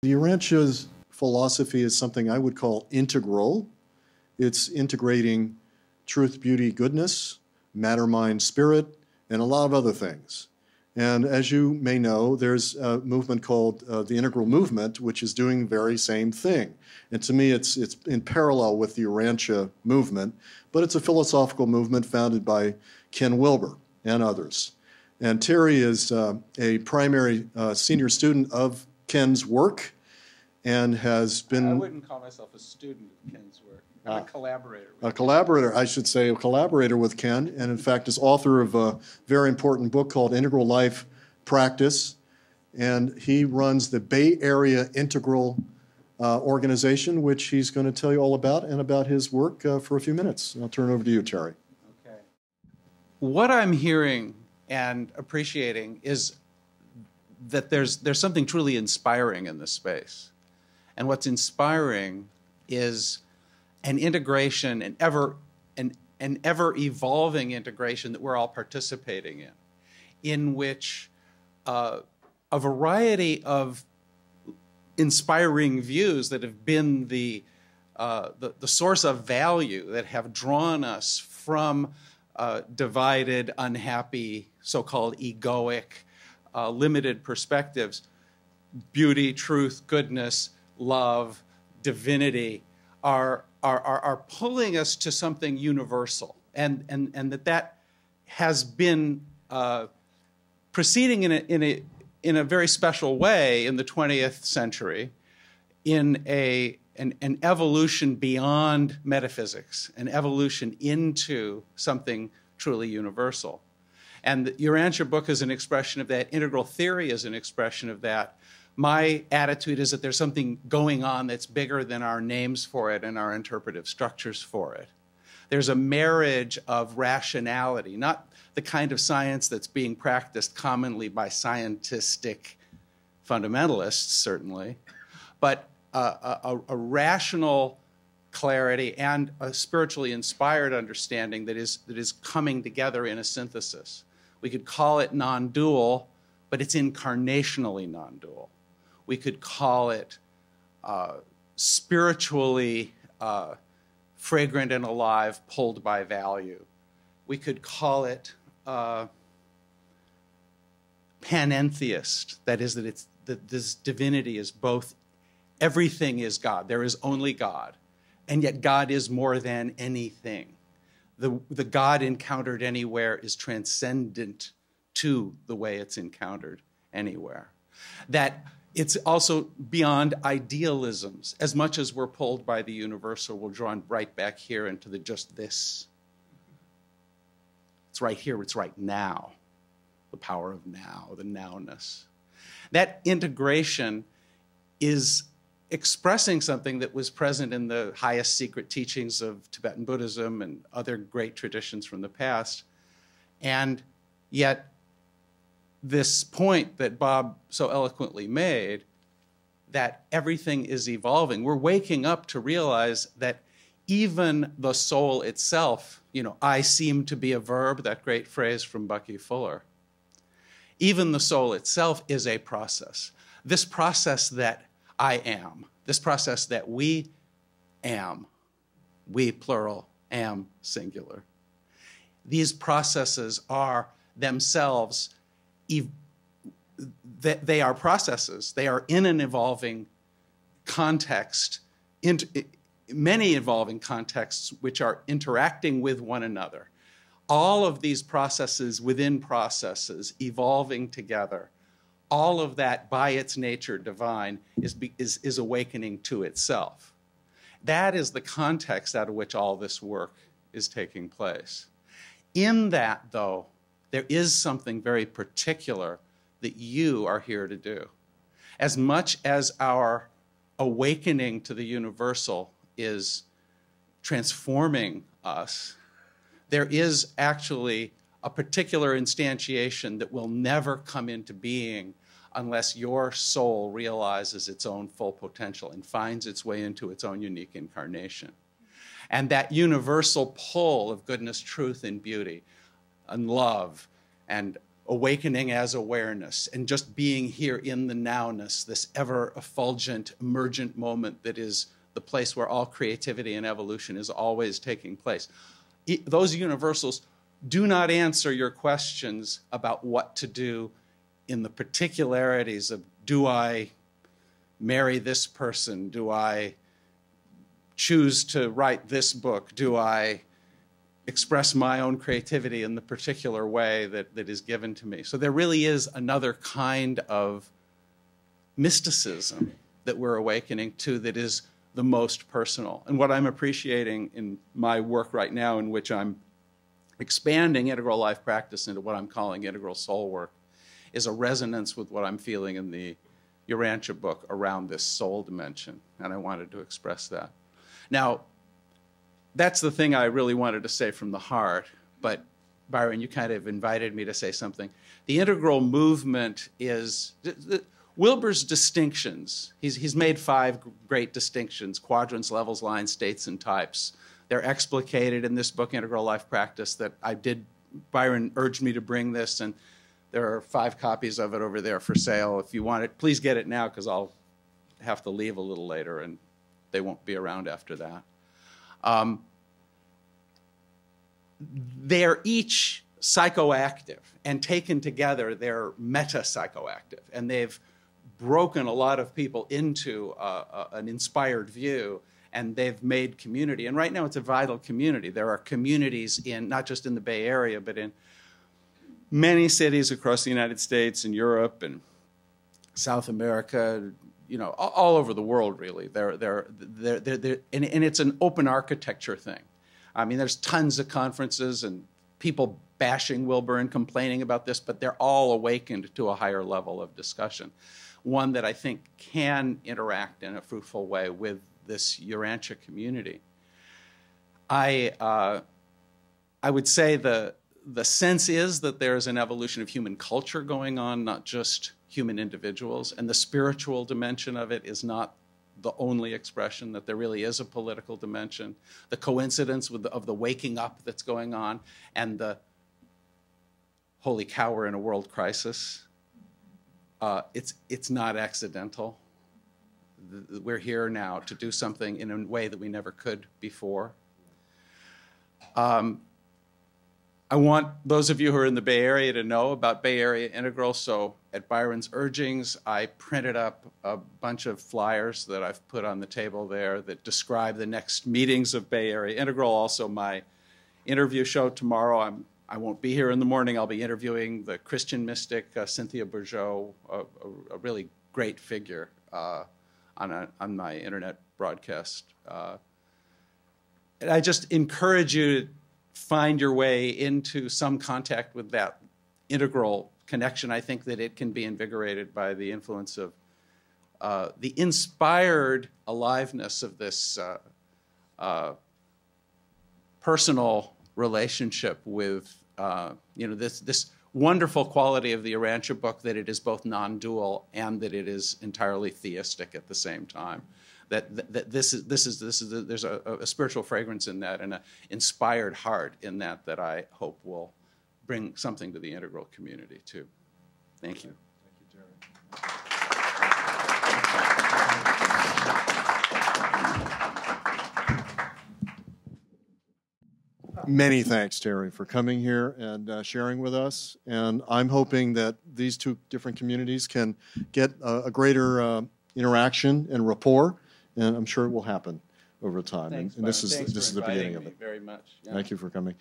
The Urantia's philosophy is something I would call integral. It's integrating truth, beauty, goodness, matter, mind, spirit, and a lot of other things. And as you may know, there's a movement called the Integral Movement, which is doing the very same thing. And to me, it's in parallel with the Urantia movement, but it's a philosophical movement founded by Ken Wilber and others. And Terry is a primary senior student of Ken's work and has been... I wouldn't call myself a student of Ken's work. I'm a collaborator. A collaborator, I should say, a collaborator with Ken, and in fact is author of a very important book called Integral Life Practice. And he runs the Bay Area Integral organization, which he's going to tell you all about and about his work for a few minutes. I'll turn it over to you, Terry. Okay. What I'm hearing and appreciating is that there's something truly inspiring in this space. And what's inspiring is an integration, an ever evolving integration that we're all participating in which a variety of inspiring views that have been the source of value, that have drawn us from divided, unhappy, so-called egoic, limited perspectives, beauty, truth, goodness, love, divinity, are pulling us to something universal, and that has been proceeding in a very special way in the 20th century, in an evolution beyond metaphysics, an evolution into something truly universal. And the Urantia book is an expression of that. Integral theory is an expression of that. My attitude is that there's something going on that's bigger than our names for it and our interpretive structures for it. There's a marriage of rationality, not the kind of science that's being practiced commonly by scientistic fundamentalists, certainly, but a rational clarity and a spiritually inspired understanding that is coming together in a synthesis. We could call it non-dual, but it's incarnationally non-dual. We could call it spiritually fragrant and alive, pulled by value. We could call it panentheist, that is, that this divinity is both, everything is God. There is only God, and yet God is more than anything. The God encountered anywhere is transcendent to the way it's encountered anywhere. That it's also beyond idealisms. As much as we're pulled by the universal, we're drawn right back here into the just this. It's right here, it's right now. The power of now, the nowness. That integration is expressing something that was present in the highest secret teachings of Tibetan Buddhism and other great traditions from the past. And yet, this point that Bob so eloquently made, that everything is evolving. We're waking up to realize that even the soul itself, I seem to be a verb, that great phrase from Bucky Fuller. Even the soul itself is a process. This process that I am, this process that we am, we plural, am singular. These processes are themselves, they are processes. They are in an evolving context, many evolving contexts which are interacting with one another. All of these processes within processes evolving together, all of that by its nature divine is awakening to itself. That is the context out of which all this work is taking place. In that, though, there is something very particular that you are here to do. As much as our awakening to the universal is transforming us, there is actually a particular instantiation that will never come into being unless your soul realizes its own full potential and finds its way into its own unique incarnation. And that universal pull of goodness, truth, and beauty, and love, and awakening as awareness, and just being here in the nowness, this ever effulgent, emergent moment that is the place where all creativity and evolution is always taking place. Those universals do not answer your questions about what to do in the particularities of, do I marry this person? Do I choose to write this book? Do I express my own creativity in the particular way that is given to me? So there really is another kind of mysticism that we're awakening to that is the most personal. And what I'm appreciating in my work right now, in which I'm expanding integral life practice into what I'm calling integral soul work, is a resonance with what I'm feeling in the Urantia book around this soul dimension. And I wanted to express that. Now, that's the thing I really wanted to say from the heart. But Byron, you kind of invited me to say something. The integral movement is Wilber's distinctions. He's made 5 great distinctions: quadrants, levels, lines, states, and types. They're explicated in this book, Integral Life Practice, that I did. Byron urged me to bring this, and there are 5 copies of it over there for sale. If you want it, please get it now, because I'll have to leave a little later, and they won't be around after that. They're each psychoactive, and taken together, they're meta-psychoactive, and they've broken a lot of people into an inspired view, and they've made community. And right now it's a vital community. There are communities in, not just in the Bay Area, but in many cities across the United States and Europe and South America, you know, all over the world, really. And it's an open architecture thing. I mean, there's tons of conferences and people bashing Wilber and complaining about this, but they're all awakened to a higher level of discussion, one that I think can interact in a fruitful way with this Urantia community. I would say the sense is that there is an evolution of human culture going on, not just human individuals, and the spiritual dimension of it is not the only expression, that there really is a political dimension. The coincidence of the waking up that's going on and the holy cow, we're in a world crisis. It's not accidental. We're here now to do something in a way that we never could before. I want those of you who are in the Bay Area to know about Bay Area Integral. So at Byron's urgings, I printed up a bunch of flyers that I've put on the table there that describe the next meetings of Bay Area Integral. Also, my interview show tomorrow. I won't be here in the morning. I'll be interviewing the Christian mystic Cynthia Bourgeot, a really great figure on my internet broadcast. And I just encourage you to find your way into some contact with that integral connection. I think that it can be invigorated by the influence of the inspired aliveness of this personal relationship with this wonderful quality of the Urantia book, that it is both non-dual and that it is entirely theistic at the same time. There's a spiritual fragrance in that, and an inspired heart in that I hope will bring something to the integral community too. Thank you. Thank you, Terry. Many thanks, Terry, for coming here and sharing with us. And I'm hoping that these 2 different communities can get a greater interaction and rapport. And I'm sure it will happen over time. Thanks, and this Byron. is the beginning of it. Very much. Yeah. Thank you for coming.